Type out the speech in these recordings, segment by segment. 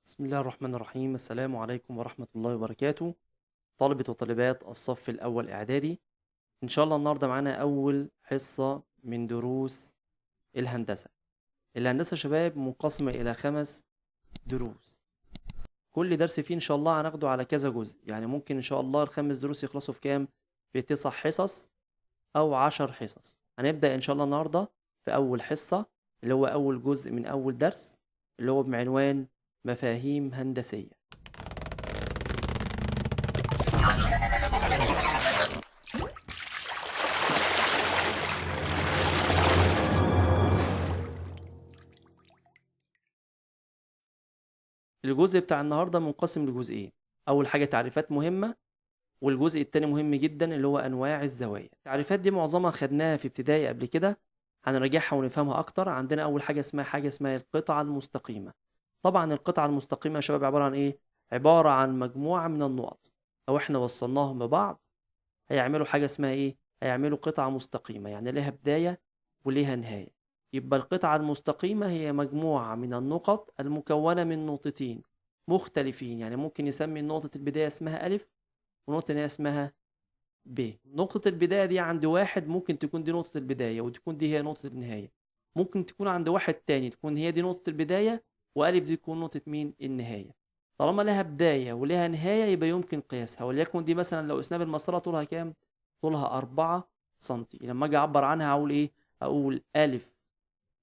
بسم الله الرحمن الرحيم. السلام عليكم ورحمة الله وبركاته. طلبة وطالبات الصف الأول إعدادي، إن شاء الله النهاردة معانا أول حصة من دروس الهندسة. الهندسة يا شباب منقسمة إلى 5 دروس، كل درس فيه إن شاء الله هناخده على كذا جزء، يعني ممكن إن شاء الله ال5 دروس يخلصوا في كام؟ في 9 حصص أو 10 حصص. هنبدأ إن شاء الله النهاردة في أول حصة اللي هو أول جزء من أول درس، اللي هو بعنوان مفاهيم هندسية. الجزء بتاع النهارده منقسم لجزئين، اول حاجه تعريفات مهمه، والجزء التاني مهم جدا اللي هو انواع الزوايا. التعريفات دي معظمها خدناها في ابتدائي قبل كده، هنراجعها ونفهمها اكتر. عندنا اول حاجه اسمها القطعه المستقيمه. طبعا القطعه المستقيمه يا شباب عباره عن ايه؟ عباره عن مجموعه من النقط، لو احنا وصلناهم ببعض هيعملوا حاجه اسمها ايه؟ هيعملوا قطعه مستقيمه، يعني ليها بدايه وليها نهايه. يبقى القطعه المستقيمه هي مجموعه من النقط المكونه من نقطتين مختلفين، يعني ممكن يسمي نقطة البداية اسمها ألف، ونقطة النهاية اسمها ب. نقطة البداية دي عند واحد ممكن تكون دي نقطة البداية وتكون دي هي نقطة النهاية، ممكن تكون عند واحد تاني تكون هي دي نقطة البداية وألف دي تكون نقطة مين؟ النهاية. طالما لها بداية ولها نهاية يبقى يمكن قياسها، وليكن دي مثلا لو قسنا بالمسطرة طولها كام؟ طولها 4 سنتي. لما أجي أعبر عنها أقول إيه؟ أقول ألف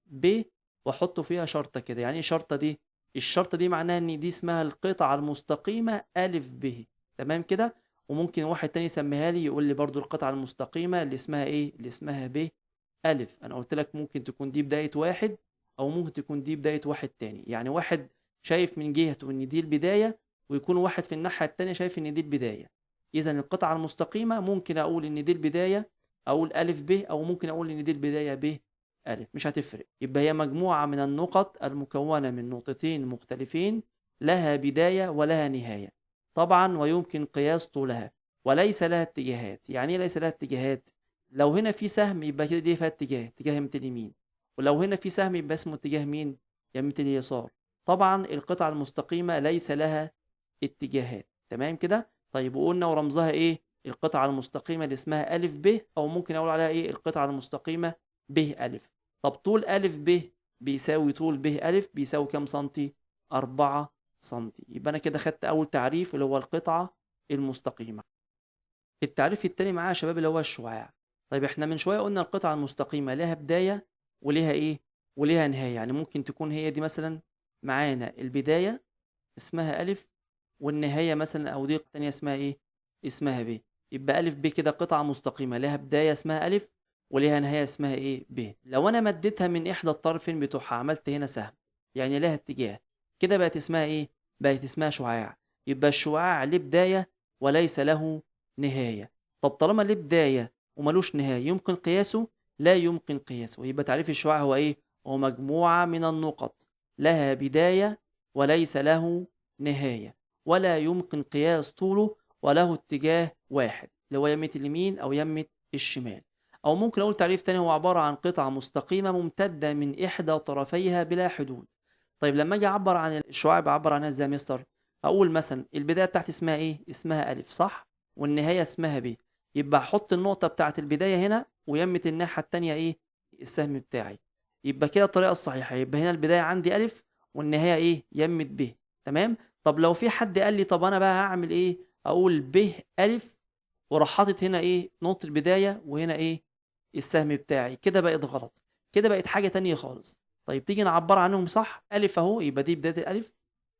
ب، واحط فيها شرطة كده. يعني ايه شرطة دي؟ الشرطة دي معناها ان دي اسمها القطعة المستقيمة ألف ب. تمام كده. وممكن واحد تاني يسميها لي يقول لي برضو القطعة المستقيمة اللي اسمها ايه؟ اللي اسمها ب ألف. انا قلت لك ممكن تكون دي بداية واحد او ممكن تكون دي بداية واحد تاني، يعني واحد شايف من جهته ان دي البداية ويكون واحد في الناحية التانية شايف ان دي البداية. اذا القطعة المستقيمة ممكن اقول ان دي البداية، اقول ألف ب، او ممكن اقول ان دي البداية ب ألف، مش هتفرق. يبقى هي مجموعة من النقط المكونة من نقطتين مختلفين لها بداية ولها نهاية، طبعا ويمكن قياس طولها، وليس لها اتجاهات. يعني ايه ليس لها اتجاهات؟ لو هنا في سهم يبقى كده دي فيها اتجاه يمة اليمين، ولو هنا في سهم يبقى اسمه اتجاه مين؟ يمة اليسار. طبعا القطعة المستقيمة ليس لها اتجاهات. تمام كده. طيب وقلنا ورمزها ايه؟ القطعة المستقيمة اللي اسمها ألف ب، أو ممكن أقول عليها ايه؟ القطعة المستقيمة ب ألف. طب طول ألف ب بيساوي طول ب ألف بيساوي كام سنتي؟ 4 سنتي. يبقى أنا كده خدت أول تعريف اللي هو القطعة المستقيمة. التعريف التاني معايا يا شباب اللي هو الشعاع. طيب احنا من شوية قلنا القطعة المستقيمة لها بداية وليها ايه؟ وليها نهاية. يعني ممكن تكون هي دي مثلا معانا البداية اسمها ألف، والنهاية مثلا أو دي التانية اسمها ايه؟ اسمها ب. يبقى ألف ب كده قطعة مستقيمة لها بداية اسمها ألف وليها نهاية اسمها ايه؟ ب. لو أنا مديتها من إحدى الطرفين بتوعها عملت هنا سهم، يعني لها اتجاه، كده بقت اسمها ايه؟ بقت اسمها شعاع. يبقى الشعاع له بداية وليس له نهاية. طب طالما ليه بداية وملوش نهاية يمكن قياسه؟ لا يمكن قياسه. يبقى تعريف الشعاع هو ايه؟ هو مجموعة من النقط لها بداية وليس له نهاية، ولا يمكن قياس طوله، وله اتجاه واحد اللي هو يمة اليمين أو يمة الشمال. أو ممكن أقول تعريف تاني هو عبارة عن قطعة مستقيمة ممتدة من إحدى طرفيها بلا حدود. طيب لما أجي أعبر عن الشعاع بعبر عنها إزاي يا مستر؟ أقول مثلا البداية بتاعتي اسمها إيه؟ اسمها ألف صح؟ والنهاية اسمها ب. يبقى أحط النقطة بتاعت البداية هنا ويمة الناحية التانية إيه؟ السهم بتاعي. يبقى كده الطريقة الصحيحة. يبقى هنا البداية عندي ألف والنهاية إيه؟ يمة ب. تمام؟ طب لو في حد قال لي طب أنا بقى هعمل إيه؟ أقول ب ألف وراح حاطط هنا إيه؟ نقطة البداية وهنا إيه؟ السهم بتاعي. كده بقت غلط، كده بقت حاجة تانية خالص. طيب تيجي نعبر عنهم صح؟ ألف أهو، يبقى دي بداية الألف،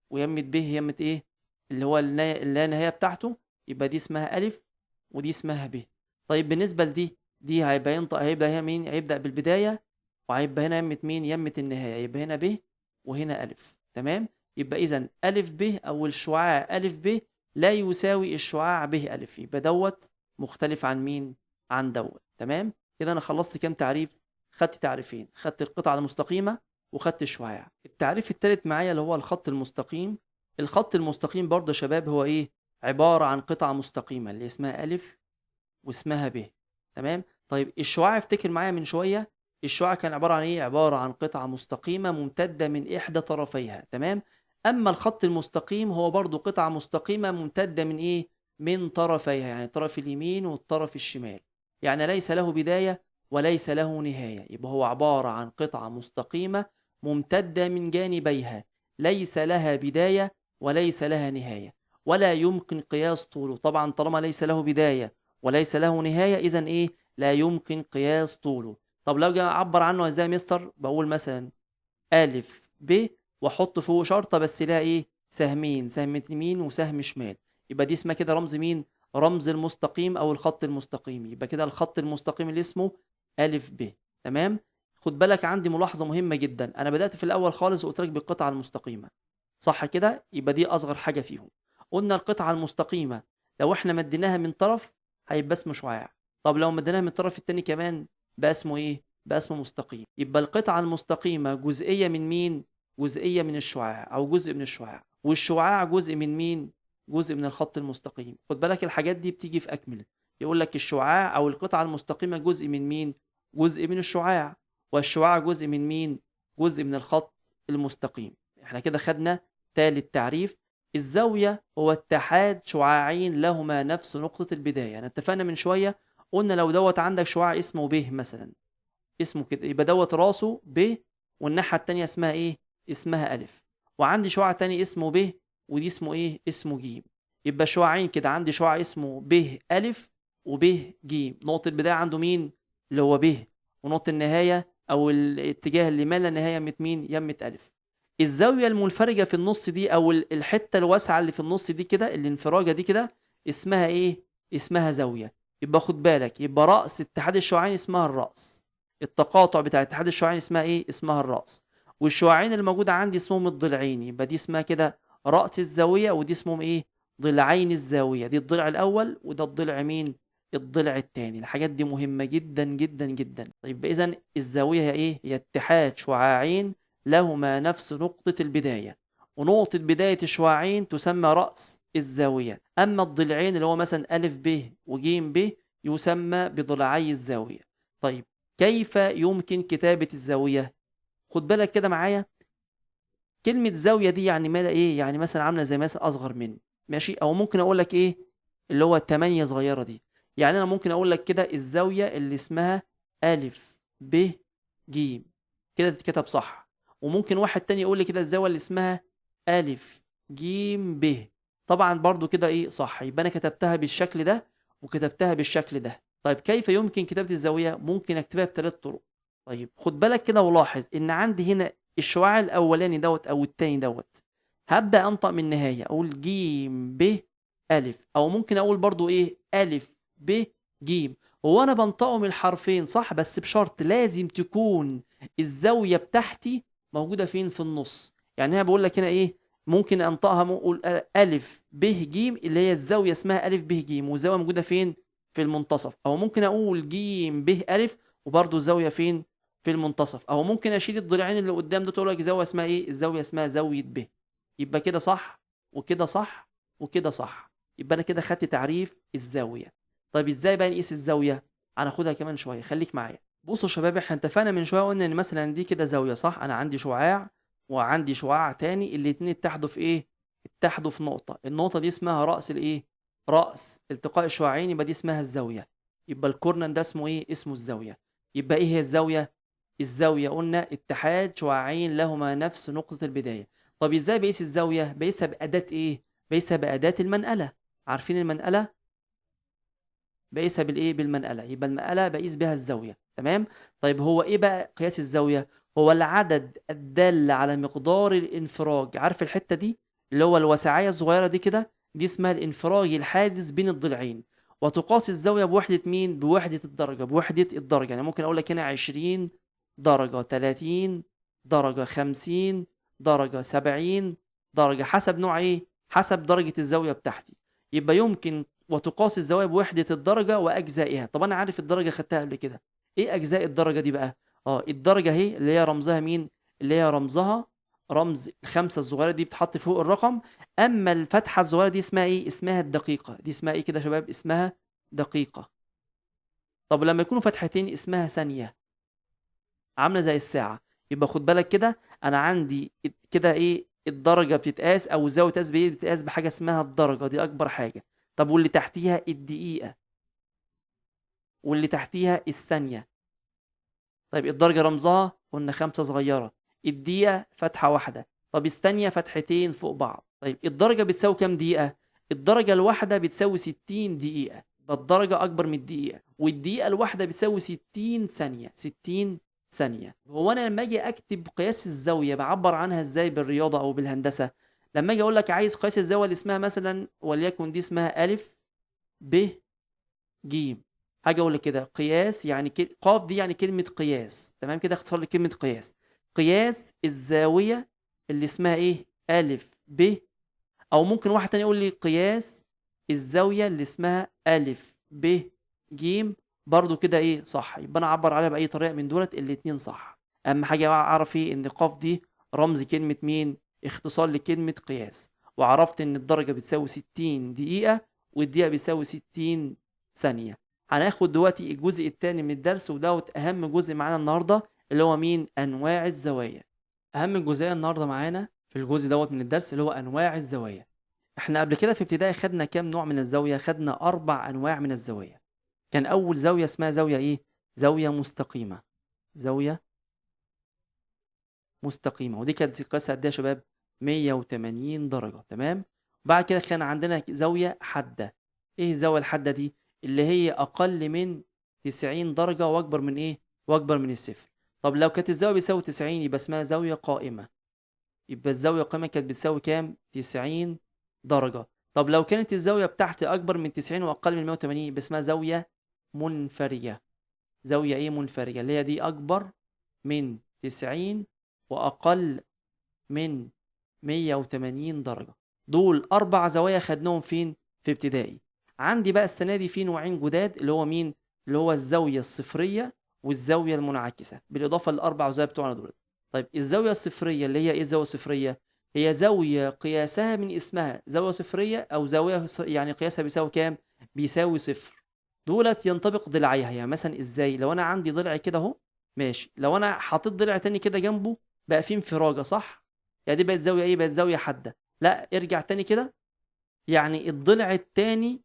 ويمة ب يمة إيه؟ اللي هو اللا نهاية بتاعته، يبقى دي اسمها ألف ودي اسمها ب. طيب بالنسبة لدي، دي هيبقى ينطق، هيبدأ هنا مين؟ هيبدأ بالبداية وهيبقى هنا يمة مين؟ يمة النهاية. يبقى هنا ب وهنا ألف. تمام؟ يبقى إذا ألف ب أو الشعاع ألف ب لا يساوي الشعاع ب ألف. يبقى دوت مختلف عن مين؟ عن دوت. تمام؟ كده أنا خلصت كام تعريف؟ خدت تعريفين، خدت القطعة المستقيمة وخدت الشعاع. التعريف التالت معايا اللي هو الخط المستقيم. الخط المستقيم برضه يا شباب هو ايه؟ عبارة عن قطعة مستقيمة اللي اسمها ألف واسمها ب. تمام؟ طيب الشعاع افتكر معايا من شوية، الشعاع كان عبارة عن ايه؟ عبارة عن قطعة مستقيمة ممتدة من إحدى طرفيها. تمام؟ اما الخط المستقيم هو برضو قطعة مستقيمة ممتدة من ايه؟ من طرفيها، يعني الطرف اليمين والطرف الشمال، يعني ليس له بداية وليس له نهاية. يبقى هو عبارة عن قطعة مستقيمة ممتدة من جانبيها، ليس لها بداية وليس لها نهاية، ولا يمكن قياس طوله. طبعا طالما ليس له بداية وليس له نهاية، إذن إيه؟ لا يمكن قياس طوله. طب لو جاي أعبر عنه إزاي يا مستر؟ بقول مثلا ألف ب، وأحط فوق شرطة بس لها إيه؟ سهمين، سهم يمين وسهم شمال. يبقى دي اسمها كده رمز مين؟ رمز المستقيم أو الخط المستقيم. يبقى كده الخط المستقيم اللي اسمه ألف ب. تمام؟ خد بالك عندي ملاحظة مهمة جدا، أنا بدأت في الأول خالص وقلت لك بالقطعة المستقيمة، صح كده؟ يبقى دي أصغر حاجة فيهم. قلنا القطعة المستقيمة لو احنا مديناها من طرف هيبقى اسمه شعاع، طب لو مديناها من الطرف التاني كمان بقى اسمه ايه؟ بقى اسمه مستقيم. يبقى القطعة المستقيمة جزئية من مين؟ جزئية من الشعاع أو جزء من الشعاع، والشعاع جزء من مين؟ جزء من الخط المستقيم. خد بالك الحاجات دي بتيجي في أكمل، يقول لك الشعاع أو القطعة المستقيمة جزء من مين؟ جزء من الشعاع، والشعاع جزء من مين؟ جزء من الخط المستقيم. احنا كده خدنا تالت تعريف. الزاوية هو اتحاد شعاعين لهما نفس نقطة البداية. أنا اتفقنا من شوية قلنا لو دوت عندك شعاع اسمه ب مثلا، اسمه كده، يبقى دوت راسه ب والناحية التانية اسمها ايه؟ اسمها ألف. وعندي شعاع تاني اسمه ب ودي اسمه ايه؟ اسمه ج. يبقى شعاعين كده، عندي شعاع اسمه ب ألف وب ج. نقطة البداية عنده مين؟ اللي هو ب، ونقطة النهاية أو الاتجاه اللي ما لا نهاية يمة مين؟ يمة ألف. الزاوية المنفرجة في النص دي أو الحتة الواسعة اللي في النص دي كده، الانفراجة دي كده، اسمها ايه؟ اسمها زاوية. يبقى خد بالك، يبقى رأس اتحاد الشعاعين اسمها الرأس، التقاطع بتاع اتحاد الشعاعين اسمها ايه؟ اسمها الرأس. والشعاعين الموجودة عندي اسمهم الضلعين، يبقى دي اسمها كده رأس الزاوية، ودي اسمهم ايه؟ ضلعين الزاوية. دي الضلع الأول وده الضلع مين؟ الضلع الثاني. الحاجات دي مهمة جدا جدا جدا. طيب إذا الزاوية هي ايه؟ هي اتحاد شعاعين لهما نفس نقطة البداية، ونقطة بداية الشعاعين تسمى رأس الزاوية. أما الضلعين اللي هو مثلا ألف ب وجيم ب يسمى بضلعي الزاوية. طيب كيف يمكن كتابة الزاوية؟ خد بالك كده معايا، كلمة زاوية دي يعني ماذا ايه؟ يعني مثلا عاملة زي مثلا أصغر من، ماشي؟ أو ممكن أقول لك ايه؟ اللي هو التمانية صغيرة دي. يعني أنا ممكن أقول لك كده الزاوية اللي اسمها ألف ب ج، كده تتكتب صح. وممكن واحد تاني يقول لي كده الزاوية اللي اسمها ألف ج ب، طبعا برضو كده ايه؟ صح. يبقى أنا كتبتها بالشكل ده وكتبتها بالشكل ده. طيب كيف يمكن كتابة الزاوية؟ ممكن أكتبها بثلاث طرق. طيب خد بالك كده ولاحظ ان عندي هنا الشعاع الاولاني دوت او التاني دوت، هبدا انطق من النهايه اقول جيم ب الف، او ممكن اقول برضو ايه؟ الف ب جيم. هو انا بنطقه من الحرفين صح، بس بشرط لازم تكون الزاويه بتاعتي موجوده فين؟ في النص. يعني انا بقول لك هنا ايه؟ ممكن انطقها اقول الف ب جيم، اللي هي الزاويه اسمها الف ب جيم، والزاويه موجوده فين؟ في المنتصف. او ممكن اقول جيم ب الف وبرضو الزاويه فين؟ في المنتصف. او ممكن اشيل الضلعين اللي قدام ده، تقول لك زاويه اسمها ايه؟ الزاويه اسمها زاويه ب. يبقى كده صح وكده صح وكده صح. يبقى انا كده خدت تعريف الزاويه. طيب ازاي بقى نقيس الزاويه؟ هناخدها كمان شويه، خليك معايا. بصوا يا شباب، احنا اتفقنا من شويه قلنا ان مثلا دي كده زاويه صح، انا عندي شعاع وعندي شعاع تاني، الاتنين اتحدوا في ايه؟ اتحدوا في نقطه، النقطه دي اسمها راس الايه؟ راس التقاء الشعاعين، يبقى دي اسمها الزاويه. يبقى الكورنر ده اسمه ايه؟ اسمه الزاويه. يبقى ايه هي الزاويه؟ الزاوية قلنا اتحاد شعاعين لهما نفس نقطة البداية. طب ازاي بقيس الزاوية؟ بقيسها بأداة ايه؟ بقيسها بأداة المنقلة. عارفين المنقلة؟ بقيسها بالايه؟ بالمنقلة. يبقى المنقلة بقيس بها الزاوية. تمام؟ طيب هو ايه بقى قياس الزاوية؟ هو العدد الدال على مقدار الانفراج. عارف الحتة دي اللي هو الوسعية الصغيرة دي كده؟ دي اسمها الانفراج الحادث بين الضلعين. وتقاس الزاوية بوحدة مين؟ بوحدة الدرجة. بوحدة الدرجة يعني ممكن اقول لك هنا 20 درجة، 30 درجة، 50 درجة، 70 درجة، حسب نوع ايه؟ حسب درجة الزاوية بتاعتي. يبقى يمكن وتقاس الزوايا بوحدة الدرجة وأجزائها. طب أنا عارف الدرجة خدتها قبل كده، إيه أجزاء الدرجة دي بقى؟ الدرجة اهي اللي هي رمزها مين؟ اللي هي رمزها رمز الخمسة الصغيرة دي بتحط فوق الرقم. أما الفتحة الصغيرة دي اسمها إيه؟ اسمها الدقيقة. دي اسمها إيه كده يا شباب؟ اسمها دقيقة. طب لما يكونوا فتحتين اسمها ثانية، عاملة زي الساعة. يبقى خد بالك كده، أنا عندي كده إيه؟ الدرجة بتتقاس أو الزاوية بتتقاس بإيه؟ بتتقاس بحاجة اسمها الدرجة، دي أكبر حاجة. طب واللي تحتيها الدقيقة، واللي تحتيها الثانية. طيب الدرجة رمزها قلنا 5 صغيرة، الدقيقة فتحة واحدة، طب الثانية فتحتين فوق بعض. طيب الدرجة بتساوي كام دقيقة؟ الدرجة الواحدة بتساوي 60 دقيقة، ده الدرجة أكبر من الدقيقة، والدقيقة الواحدة بتساوي 60 ثانية. 60 ثانية. هو أنا لما أجي أكتب قياس الزاوية بعبر عنها إزاي بالرياضة أو بالهندسة؟ لما أجي أقول لك عايز قياس الزاوية اللي اسمها مثلا وليكن دي اسمها ألف ب ج، حاجه اقول لك كده قياس يعني قاف دي يعني كلمه قياس، تمام كده اختصار لكلمه قياس. قياس الزاويه اللي اسمها ايه؟ الف ب. او ممكن واحد تاني يقول لي قياس الزاويه اللي اسمها الف ب ج، برضو كده ايه صح، يبقى انا اعبر عليها باي طريقه من دولت الاتنين صح. اهم حاجه اعرف ايه؟ ان قاف دي رمز كلمه مين؟ اختصار لكلمه قياس. وعرفت ان الدرجه بتساوي 60 دقيقه والدقيقه بتساوي 60 ثانيه. هناخد دلوقتي الجزء الثاني من الدرس، ودوت اهم جزء معانا النهارده، اللي هو مين؟ انواع الزوايا. اهم جزئيه النهارده معانا في الجزء دوت من الدرس اللي هو انواع الزوايا. احنا قبل كده في ابتدائي خدنا كام نوع من الزاويه؟ خدنا 4 انواع من الزوايا. كان اول زاويه اسمها زاويه ايه؟ زاويه مستقيمه. زاويه مستقيمه، ودي كانت قياسها قد ايه يا شباب؟ 180 درجه، تمام. بعد كده كان عندنا زاويه حاده. ايه الزاويه الحاده دي؟ اللي هي اقل من 90 درجه واكبر من ايه؟ واكبر من الصفر. طب لو كانت الزاويه بتساوي 90 يبقى اسمها زاويه قائمه. يبقى الزاويه القائمه كانت بتساوي كام؟ 90 درجه. طب لو كانت الزاويه بتاعتي اكبر من 90 واقل من 180 يبقى اسمها زاويه منفرجه. زاويه ايه؟ منفرجه، اللي هي دي اكبر من 90 واقل من 180 درجة. دول 4 زوايا خدناهم فين؟ في ابتدائي. عندي بقى السنة دي في نوعين جداد، اللي هو مين؟ اللي هو الزاوية الصفرية والزاوية المنعكسة، بالإضافة للأربع زوايا بتوعنا دول. طيب الزاوية الصفرية اللي هي إيه الزاوية الصفرية؟ هي زاوية قياسها من اسمها زاوية صفرية، أو زاوية يعني قياسها بيساوي كام؟ بيساوي صفر. دولت ينطبق ضلعيها، يعني مثلا إزاي؟ لو أنا عندي ضلع كده أهو، ماشي، لو أنا حطيت ضلع تاني كده جنبه بقى فيه انفراجة، صح؟ يعني دي بقت زاويه ايه؟ بقت زاويه حاده. لا ارجع تاني كده، يعني الضلع التاني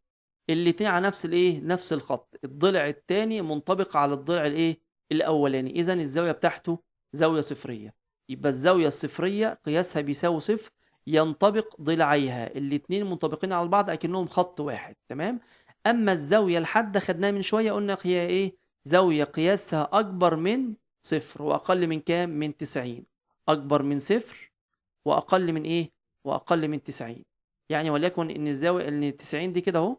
الاتنين على نفس الايه؟ نفس الخط. الضلع التاني منطبق على الضلع الايه؟ الاولاني، اذا الزاويه بتاعته زاويه صفريه. يبقى الزاويه الصفريه قياسها بيساوي صفر، ينطبق ضلعيها الاتنين منطبقين على بعض اكنهم خط واحد، تمام. اما الزاويه الحاده خدناها من شويه، قلنا هي ايه؟ زاويه قياسها اكبر من صفر واقل من كام؟ من 90. اكبر من صفر واقل من ايه؟ واقل من 90. يعني وليكن ان الزاويه ان 90 دي كده اهو،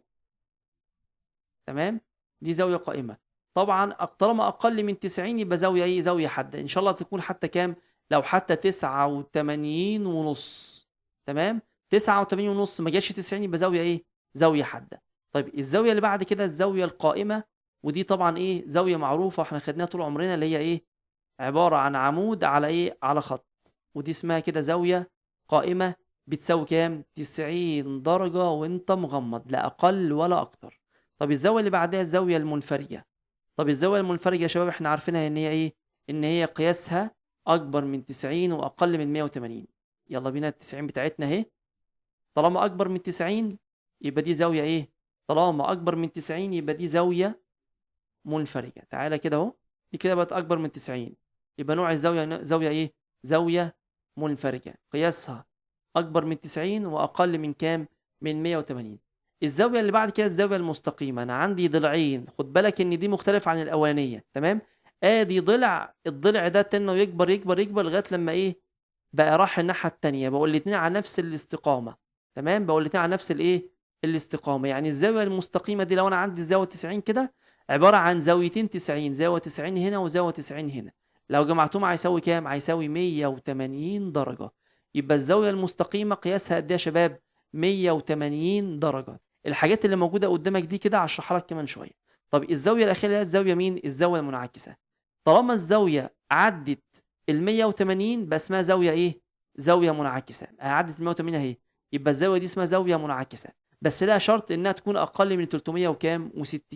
تمام، دي زاويه قائمه. طبعا طالما اقل من 90 يبقى زاويه ايه؟ زاويه حاده. ان شاء الله تكون حتى كام؟ لو حتى 89 ونص، تمام. 89 ونص ما جاش 90 يبقى زاويه ايه؟ زاويه حاده. طيب الزاويه اللي بعد كده الزاويه القائمه، ودي طبعا ايه؟ زاويه معروفه واحنا خدناها طول عمرنا، اللي هي ايه؟ عباره عن عمود على ايه؟ على خط. ودي اسمها كده زاويه قائمة، بتساوي كام؟ 90 درجة وانت مغمض، لا أقل ولا أكتر. طب الزاوية اللي بعدها الزاوية المنفرجة. طب الزاوية المنفرجة يا شباب احنا عارفينها ان هي ايه؟ ان هي قياسها أكبر من 90 وأقل من 180. يلا بينا، 90 بتاعتنا اهي، طالما أكبر من 90 يبقى دي زاوية ايه؟ طالما أكبر من 90 يبقى دي زاوية منفرجة. تعالى كده اهو، دي كده بقت أكبر من 90، يبقى نوع الزاوية زاوية ايه؟ زاوية منفرجة قياسها أكبر من 90 وأقل من كام؟ من 180. الزاوية اللي بعد كده الزاوية المستقيمة. أنا عندي ضلعين، خد بالك إن دي مختلف عن الأولانية، تمام. آدي ضلع، الضلع ده تنه يكبر يكبر يكبر لغاية لما إيه؟ بقى راح الناحية التانية، بقول الاتنين على نفس الاستقامة، تمام. بقول الاتنين على نفس الإيه؟ الاستقامة. يعني الزاوية المستقيمة دي لو أنا عندي زاوية 90 كده عبارة عن زاويتين 90، زاوية 90 هنا وزاوية 90 هنا، لو جمعتهم هيساوي كام؟ هيساوي 180 درجة. يبقى الزاوية المستقيمة قياسها قد ايه يا شباب؟ 180 درجة. الحاجات اللي موجودة قدامك دي كده هشرحها لك كمان شوية. طب الزاوية الأخيرة هي الزاوية مين؟ الزاوية المنعكسة. طالما الزاوية عدت ال 180 بقى اسمها زاوية ايه؟ زاوية منعكسة. عدت ال 180 اهي، يبقى الزاوية دي اسمها زاوية منعكسة، بس لها شرط انها تكون أقل من 300 وكام؟ و60.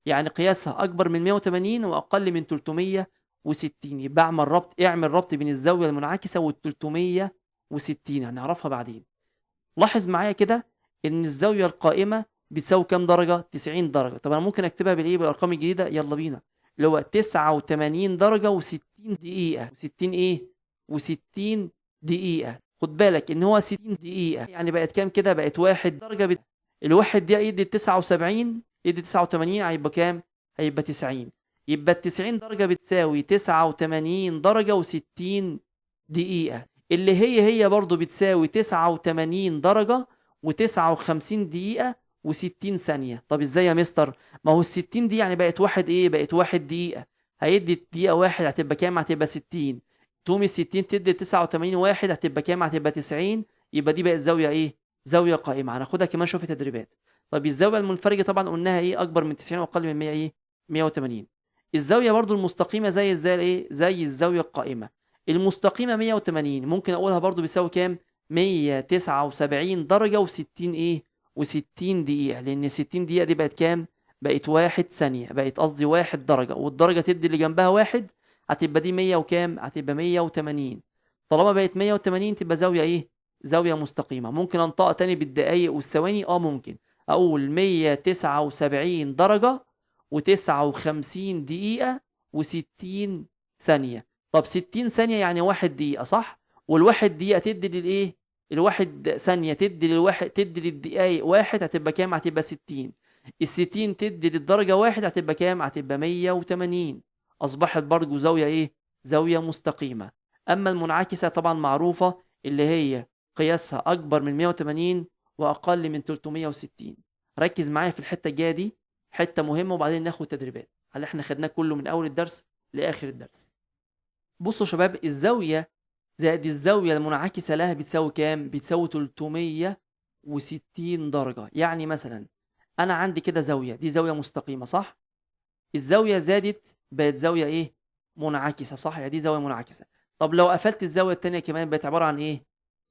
يعني قياسها أكبر من 180 وأقل من 360. يبقى اعمل ربط بين الزاوية المنعكسة وال 360 و60 هنعرفها بعدين. لاحظ معايا كده ان الزاويه القائمه بتساوي كام درجه؟ 90 درجه. طب انا ممكن اكتبها بالايه؟ بالارقام الجديده. يلا بينا. اللي هو 89 درجه و60 دقيقه. و60 ايه؟ و60 دقيقه. خد بالك ان هو 60 دقيقه يعني بقت كام كده؟ بقت 1 درجه الواحد دقيقه يدي 79 يدي 89 هيبقى كام؟ هيبقى 90. يبقى ال 90 درجه بتساوي 89 درجه و60 دقيقه، اللي هي برضو بتساوي 89 درجة و59 دقيقة و60 ثانية. طب ازاي يا مستر؟ ما هو ال60 دي يعني بقت واحد ايه؟ بقت 1 دقيقة. هيدي الدقيقة واحد هتبقى كام؟ هتبقى 60. توم ال60 تدي 89 واحد هتبقى كام؟ هتبقى 90. يبقى دي بقت زاوية ايه؟ زاوية قائمة. هناخدها كمان شوية تدريبات. طب الزاوية المنفرجة طبعا قلناها ايه؟ اكبر من 90 واقل من 100 ايه؟ 180. الزاوية برضو المستقيمة زي الايه؟ زي الزاوية القائمة. المستقيمة 180 ممكن اقولها برضو بيساوي كام؟ 179 درجة و60 ايه؟ و60 دقيقة. لان 60 دقيقة دي بقت كام؟ بقت 1 ثانية. بقت قصدي 1 درجة، والدرجة تدي اللي جنبها واحد هتبقى دي 100 وكام؟ هتبقى 180. طالما بقت 180 تبقى زاوية ايه؟ زاوية مستقيمة. ممكن انطقها تاني بالدقايق والثواني؟ ممكن اقول 179 درجة و59 دقيقة و60 ثانية. طب 60 ثانية يعني 1 دقيقة صح؟ والواحد دقيقة تدي للإيه؟ الواحد ثانية تدي للواحد، تدي للدقايق واحد هتبقى كام؟ هتبقى 60. ال60 تدي للدرجة واحد هتبقى كام؟ هتبقى 180. أصبحت برضه زاوية إيه؟ زاوية مستقيمة. أما المنعكسة طبعا معروفة، اللي هي قياسها أكبر من 180 وأقل من 360. ركز معايا في الحتة الجاية دي، حتة مهمة، وبعدين ناخد تدريبات هل احنا خدناه كله من أول الدرس لآخر الدرس. بصوا يا شباب، الزاوية زائد الزاوية المنعكسة لها بتساوي كام؟ بتساوي 360 درجة. يعني مثلا أنا عندي كده زاوية، دي زاوية مستقيمة صح؟ الزاوية زادت بقت زاوية إيه؟ منعكسة صح؟ يعني دي زاوية منعكسة. طب لو قفلت الزاوية التانية كمان بقت عبارة عن إيه؟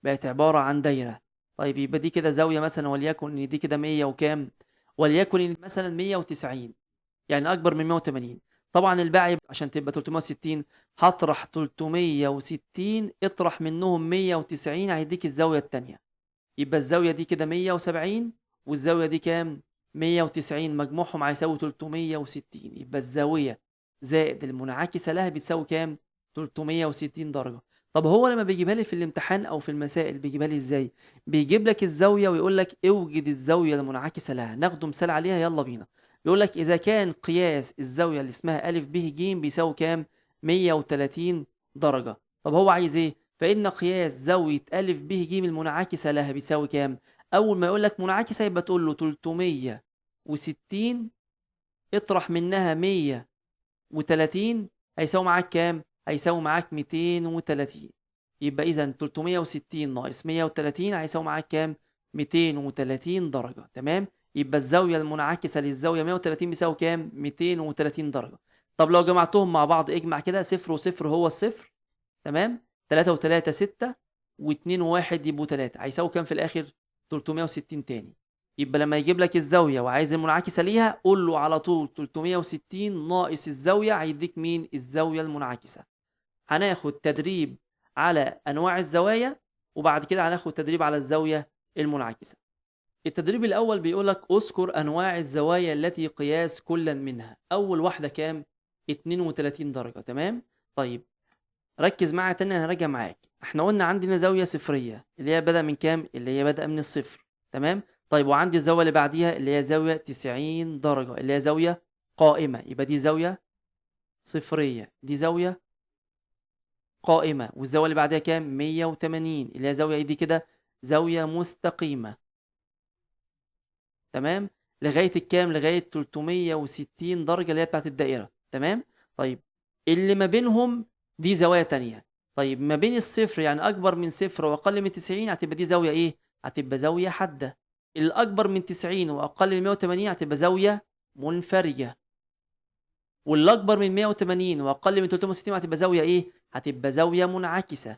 بقت عبارة عن دايرة. طيب يبقى دي كده زاوية مثلا، وليكن إن دي كده 100 وكام؟ وليكن إن مثلا 190، يعني اكبر من 180. طبعا الباقي عشان تبقى 360 هطرح 360 اطرح منهم 190 هيديك الزاويه الثانيه. يبقى الزاويه دي كده 170 والزاويه دي كام؟ 190 مجموعهم هيساوي 360. يبقى الزاويه زائد المنعكسه لها بتساوي كام؟ 360 درجه. طب هو لما بيجيبها لي في الامتحان او في المسائل بيجيبها لي ازاي؟ بيجيب لك الزاويه ويقول لك اوجد الزاويه المنعكسه لها. ناخد مثال عليها، يلا بينا. بيقول لك اذا كان قياس الزاويه اللي اسمها ا ب ج بيساوي كام؟ 130 درجه. طب هو عايز ايه؟ فان قياس زاويه ا ب ج المنعكسه لها بتساوي كام؟ اول ما يقول لك منعكسه يبقى تقول له 360 اطرح منها 130 هيساوي معاك كام؟ هيساوي معاك 230. يبقى اذا 360 ناقص 130 هيساوي معاك كام؟ 230 درجه. تمام؟ يبقى الزاويه المنعكسه للزاويه 130 بيساوي كام؟ 230 درجه. طب لو جمعتهم مع بعض اجمع كده، صفر وصفر هو الصفر. تمام؟ 3 و3 6 و2 و1 يبقوا 3 هيساوي كام في الاخر؟ 360 تاني. يبقى لما يجيب لك الزاويه وعايز المنعكسه ليها قول له على طول 360 ناقص الزاويه هيديك مين؟ الزاويه المنعكسه. هناخد تدريب على انواع الزوايا، وبعد كده هناخد تدريب على الزاويه المنعكسه. التدريب الاول بيقول لك اذكر انواع الزوايا التي قياس كل منها. اول واحده كام؟ 32 درجه. تمام؟ طيب ركز معايا تاني، هنراجع معاك. احنا قلنا عندنا زاويه صفريه اللي هي بدأ من كام؟ اللي هي بدأ من الصفر. تمام؟ طيب وعندي الزاويه اللي بعديها اللي هي زاويه 90 درجه اللي هي زاويه قائمه. يبقى دي زاويه صفريه، دي زاويه قائمه. والزاويه اللي بعديها كام؟ 180 اللي هي زاويه ايه؟ دي كده زاويه مستقيمه. تمام؟ لغايه الكام؟ لغايه 360 درجه اللي هي بتاعت الدائره. تمام؟ طيب اللي ما بينهم دي زوايا تانية. طيب ما بين الصفر يعني اكبر من صفر واقل من 90 هتبقى دي زاويه ايه؟ هتبقى زاويه حاده. الاكبر من 90 واقل من 180 هتبقى زاويه منفرجه. والاكبر من 180 واقل من 360 هتبقى زاويه ايه؟ هتبقى زاويه منعكسه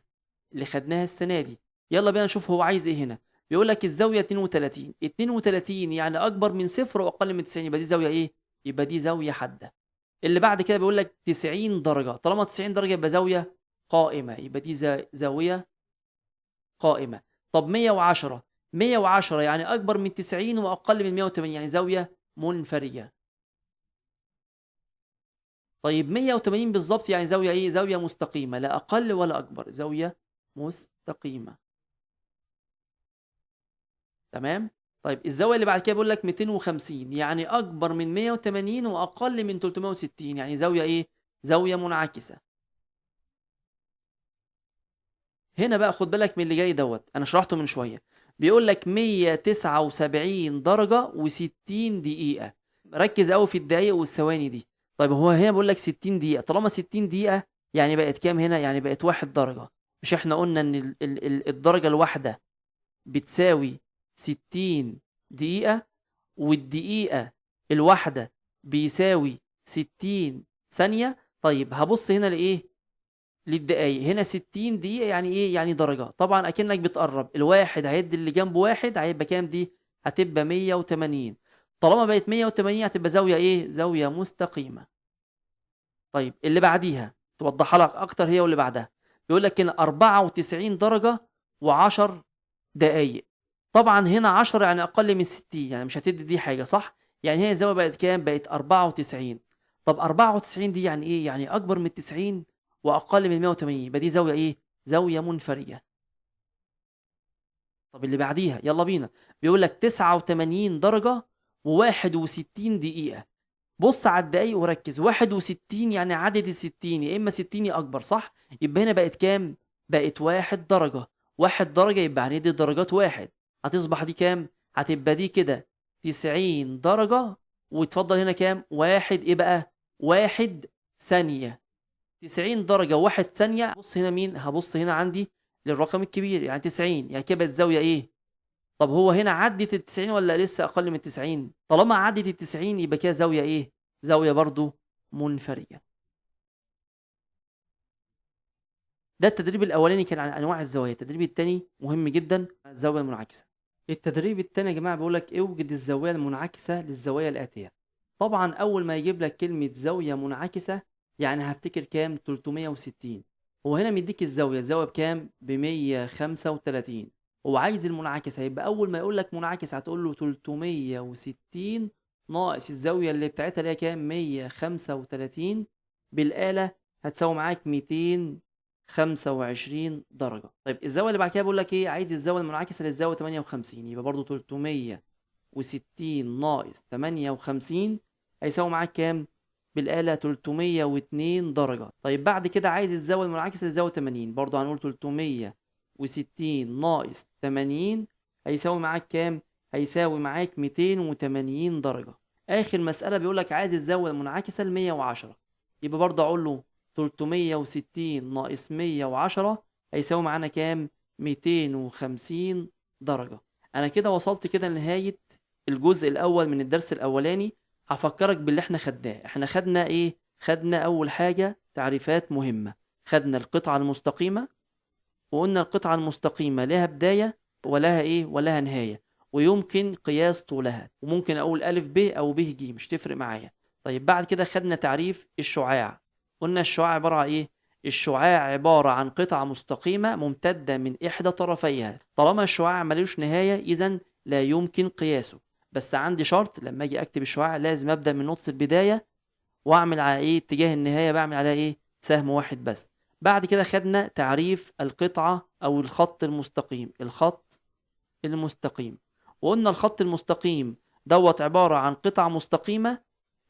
اللي خدناها السنه دي. يلا بينا نشوف هو عايز ايه هنا. بيقول لك الزاويه 32. 32 يعني اكبر من صفر واقل من 90 يبقى دي زاويه ايه؟ يبقى دي زاويه حاده. اللي بعد كده بيقول لك 90 درجه. طالما 90 درجه يبقى زاويه قائمه. يبقى دي زاويه قائمة. طب 110، 110 يعني أكبر من 90 وأقل من 180، يعني زاوية منفرجة. طيب 180 بالظبط يعني زاوية إيه؟ زاوية مستقيمة، لا أقل ولا أكبر، زاوية مستقيمة. تمام؟ طيب الزاوية اللي بعد كده بيقول لك 250 يعني أكبر من 180 وأقل من 360، يعني زاوية إيه؟ زاوية منعكسة. هنا بقى خد بالك من اللي جاي دوت، أنا شرحته من شوية. بيقول لك 179 درجة و60 دقيقة. ركز قوي في الدقايق والثواني دي. طيب هو هنا بيقول لك 60 دقيقة، طالما 60 دقيقة يعني بقت كام هنا؟ يعني بقت 1 درجة. مش احنا قلنا ان الدرجة الواحدة بتساوي 60 دقيقة، والدقيقة الواحدة بيساوي 60 ثانية. طيب هبص هنا لإيه؟ للدقايق. هنا 60 دقيقة يعني إيه؟ يعني درجة. طبعا أكنك بتقرب، الواحد هيدي اللي جنبه واحد، هيبقى كام دي؟ هتبقى 180. طالما بقت 180 هتبقى زاوية إيه؟ زاوية مستقيمة. طيب اللي بعديها توضحها لك أكتر، هي واللي بعدها. بيقول لك هنا 94 درجة و10 دقايق. طبعا هنا 10 يعني أقل من 60، يعني مش هتدي دي حاجة، صح؟ يعني هي الزاوية بقت كام؟ بقت 94. طب 94 دي يعني إيه؟ يعني أكبر من 90 وأقل من 180، يبقى دي زاوية إيه؟ زاوية منفرجة. طب اللي بعديها يلا بينا. بيقول لك 89 درجة و61 دقيقة. بص على الدقايق وركز، 61 يعني عدد ال60، يا اما 60 يا اكبر، صح؟ يبقى هنا بقت كام؟ بقت 1 درجة. 1 درجة يبقى هندي درجات واحد، هتصبح دي كام؟ هتبقى دي كده 90 درجة. وتفضل هنا كام؟ واحد ايه بقى؟ 1 ثانية. 90 درجة و1 ثانية. بص هنا مين؟ هبص هنا عندي للرقم الكبير، يعني 90، يعني كده بقت زاوية ايه؟ طب هو هنا عدت ال90 ولا لسه اقل من 90؟ طالما عدت ال90 يبقى كده زاويه ايه؟ زاويه برضو منفرجه. ده التدريب الاولاني كان عن انواع الزوايا. التدريب الثاني مهم جدا، الزاويه المنعكسه. التدريب الثاني يا جماعه بيقول لك اوجد الزاويه المنعكسه للزوايا الاتيه. طبعا اول ما يجيب لك كلمه زاويه منعكسه يعني هفتكر كام؟ 360. هو هنا مديك الزاويه بكام؟ ب 135. هو عايز المنعكسه، يبقى اول ما يقول لك منعكس هتقول له 360 ناقص الزاويه اللي بتاعتها اللي هي كام؟ 135 بالاله، هتساوي معاك 225 درجه. طيب الزاويه اللي بعد كده بيقول لك ايه؟ عايز الزاويه المنعكسه للزاويه 58، يبقى برضو 360 ناقص 58 هيساوي معاك كام؟ بالآلة 302 درجة. طيب بعد كده عايز الزاوية المنعكسة للزاوية 80، برضو هنقول 360 ناقص 80 هيساوي معاك كام؟ هيساوي معاك 280 درجة. آخر مسألة بيقول لك عايز الزاوية المنعكسة ل 110، يبقى برضو أقول له 360 ناقص 110 هيساوي معانا كام؟ 250 درجة. أنا كده وصلت كده لنهاية الجزء الأول من الدرس الأولاني. هفكرك باللي احنا خدناه. احنا خدنا ايه؟ خدنا اول حاجة تعريفات مهمة. خدنا القطعة المستقيمة، وقلنا القطعة المستقيمة لها بداية ولها ايه؟ ولها نهاية، ويمكن قياس طولها، وممكن اقول الف ب او ب ج مش تفرق معايا. طيب بعد كده خدنا تعريف الشعاع. قلنا الشعاع عبارة عن ايه؟ الشعاع عبارة عن قطعة مستقيمة ممتدة من إحدى طرفيها. طالما الشعاع ملوش نهاية إذن لا يمكن قياسه. بس عندي شرط، لما أجي أكتب الشعاع لازم أبدأ من نقطة البداية وأعمل على إيه؟ اتجاه النهاية بعمل على إيه؟ سهم واحد بس. بعد كده خدنا تعريف القطعة أو الخط المستقيم. الخط المستقيم، وقلنا الخط المستقيم دوت عبارة عن قطعة مستقيمة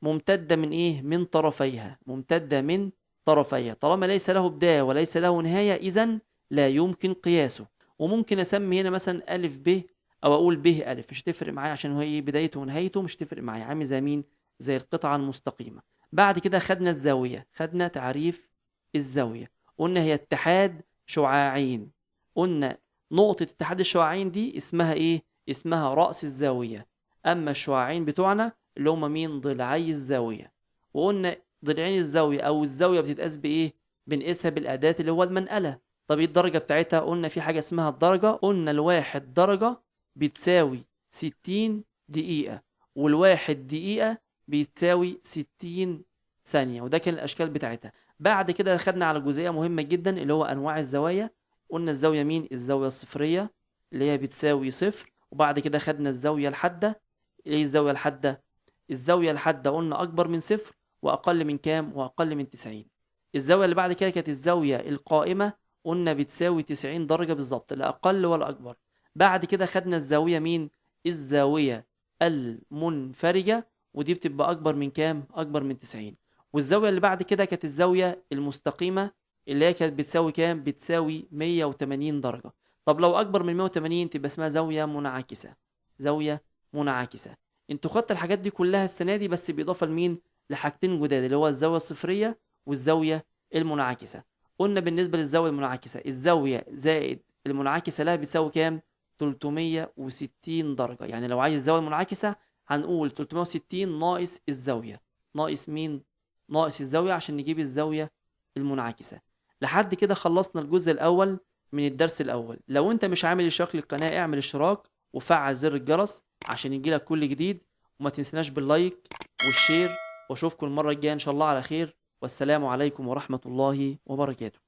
ممتدة من إيه؟ من طرفيها. ممتدة من طرفيها، طالما ليس له بداية وليس له نهاية إذن لا يمكن قياسه. وممكن أسمي هنا مثلا ألف ب، أو أقول ب ألف، مش تفرق معايا عشان هو إيه؟ بدايته ونهايته مش تفرق معايا، عامل زي مين؟ زي القطعة المستقيمة. بعد كده خدنا الزاوية، خدنا تعريف الزاوية. قلنا هي اتحاد شعاعين. قلنا نقطة اتحاد الشعاعين دي اسمها إيه؟ اسمها رأس الزاوية. أما الشعاعين بتوعنا اللي هم مين؟ ضلعي الزاوية. وقلنا ضلعين الزاوية أو الزاوية بتتقاس بإيه؟ بنقيسها بالأداة اللي هو المنقلة. طب إيه الدرجة بتاعتها؟ قلنا في حاجة اسمها الدرجة. قلنا الواحد درجة بتساوي 60 دقيقة، والواحد دقيقة بتساوي 60 ثانية، وده كان الأشكال بتاعتها. بعد كده دخلنا على جزئية مهمة جدا اللي هو أنواع الزوايا. قلنا الزاوية مين؟ الزاوية الصفرية اللي هي بتساوي صفر، وبعد كده خدنا الزاوية الحادة. ايه الزاوية الحادة؟ الزاوية الحادة قلنا أكبر من صفر وأقل من كام؟ وأقل من 90. الزاوية اللي بعد كده كانت الزاوية القائمة، قلنا بتساوي 90 درجة بالظبط، لا أقل ولا أكبر. بعد كده خدنا الزاوية مين؟ الزاوية المنفرجة، ودي بتبقى أكبر من كام؟ أكبر من 90. والزاوية اللي بعد كده كانت الزاوية المستقيمة اللي هي كانت بتساوي كام؟ بتساوي 180 درجة. طب لو أكبر من 180 تبقى اسمها زاوية منعكسة. زاوية منعكسة. انتوا خدت الحاجات دي كلها السنة دي، بس بإضافة لمين؟ لحاجتين جداد اللي هو الزاوية الصفرية والزاوية المنعكسة. قلنا بالنسبة للزاوية المنعكسة الزاوية زائد المنعكسة لها بتساوي كام؟ 360 درجة. يعني لو عايز الزاوية المنعكسة هنقول 360 ناقص الزاوية. ناقص مين؟ ناقص الزاوية عشان نجيب الزاوية المنعكسة. لحد كده خلصنا الجزء الأول من الدرس الأول. لو أنت مش عامل اشتراك للقناة اعمل اشتراك وفعل زر الجرس عشان يجيلك كل جديد، وما تنسناش باللايك والشير. واشوفكم المرة الجاية إن شاء الله على خير، والسلام عليكم ورحمة الله وبركاته.